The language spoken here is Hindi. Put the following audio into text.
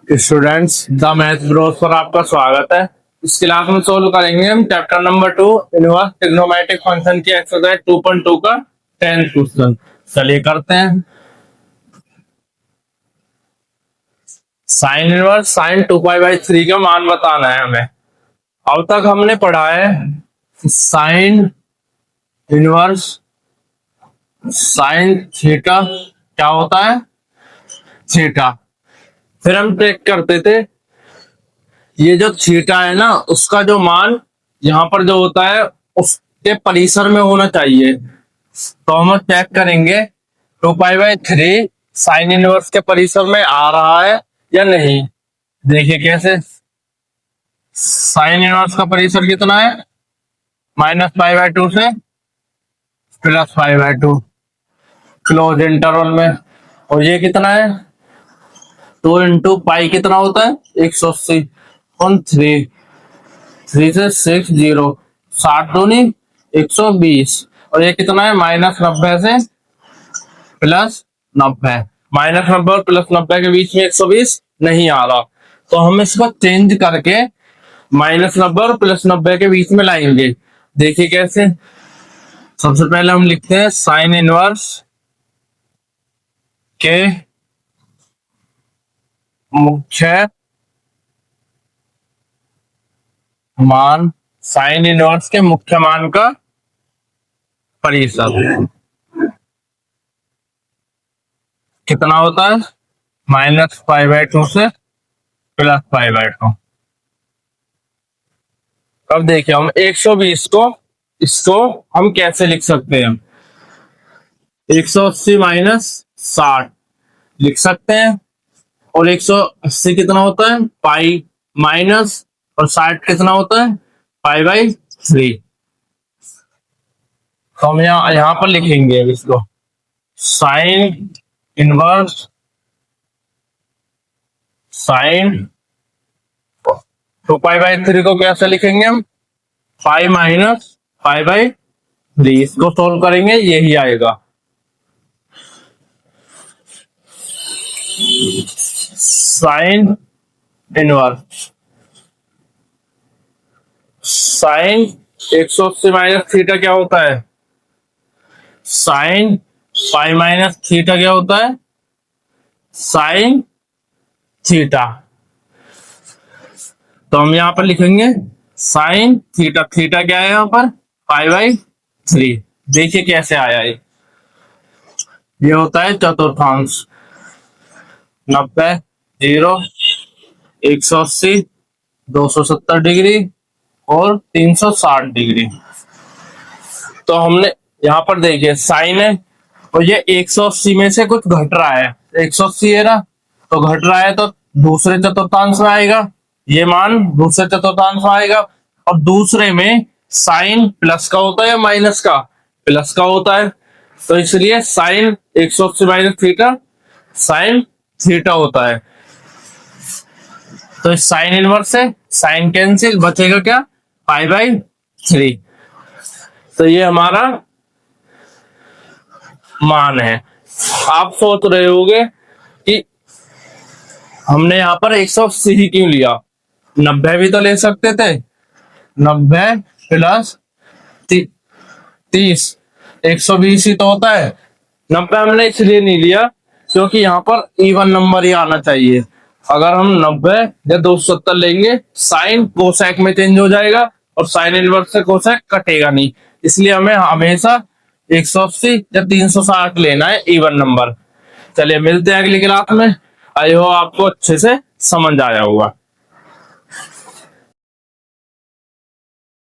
स्टूडेंट्स, द मैथ ब्रोस पर आपका स्वागत है। इस क्लास में सोल्व करेंगे हम chapter number 2 inverse trigonometric function की एक्सरसाइज 2.2 का 10th क्वेश्चन। चलिए करते हैं। साइन इनवर्स साइन 2π/3 का मान बताना है हमें। अब तक हमने पढ़ा है साइन इनवर्स साइन थीटा क्या होता है, थीटा। फिर हम चेक करते थे ये जो थीटा है ना, उसका जो मान यहाँ पर जो होता है उसके परिसर में होना चाहिए। तो हम चेक करेंगे 2π/3 साइन इनवर्स के परिसर में आ रहा है या नहीं। देखिए कैसे। साइन इनवर्स का परिसर कितना है, -π/2 से +π/2 क्लोज इंटरवल में। और ये कितना है, 2 इंटू पाई कितना होता है 180 और 3 से 6 0 60 दूनी 120। और ये कितना है -90 से +90। -90 और +90 के बीच में 120 नहीं आ रहा, तो हम इसको चेंज करके -90 और +90 के बीच में लाएंगे। देखिए कैसे। सबसे पहले हम लिखते हैं साइन इनवर्स के मुख्य मान, साइन इनवर्स के मुख्य मान का परिसर कितना होता है, -π/2 से +π/2। अब देखिए हम 120 को, इसको हम कैसे लिख सकते हैं। 180 - 60 लिख सकते हैं। और 180 कितना होता है पाई माइनस, और 60 कितना होता है π/3। तो हम यहां पर लिखेंगे इसको साइन इनवर्स साइन 2π/3 को कैसे लिखेंगे हम, पाई माइनस π/3। इसको सोल्व करेंगे यही आएगा। साइन इनवर्स साइन 180 - थीटा क्या होता है, साइन पाई माइनस थीटा क्या होता है, साइन थीटा। तो हम यहां पर लिखेंगे साइन थीटा। थीटा क्या है यहाँ पर π/3। देखिए कैसे आया ये होता है चतुर्थांश। 90 0 180 270 डिग्री और 360 डिग्री। तो हमने यहाँ पर देखिए साइन है और ये 180 में से कुछ घट रहा है, 180 है ना, तो घट रहा है तो दूसरे चतुर्थांश में आएगा, ये मान दूसरे चतुर्थांश में आएगा। और दूसरे में साइन प्लस का होता है माइनस का, प्लस का होता है, तो इसलिए साइन 180 - थीटा साइन थीटा होता है। तो इस साइन इनवर्स से साइन कैंसिल, बचेगा क्या π/3। तो ये हमारा मान है। आप सोच रहे होंगे कि हमने यहां पर 180 ही क्यों लिया, 90 भी तो ले सकते थे। 90 + 30 120 ही तो होता है। 90 हमने इसलिए नहीं लिया क्योंकि यहाँ पर इवन नंबर ही आना चाहिए। अगर हम 90 या 270 लेंगे, साइन कोसेक में चेंज हो जाएगा और साइन इनवर्स से कोसेक कटेगा नहीं, इसलिए हमें हमेशा 180 या 360 लेना है, इवन नंबर। चलिए मिलते हैं अगली क्लास में। आई होप आपको अच्छे से समझ आया होगा।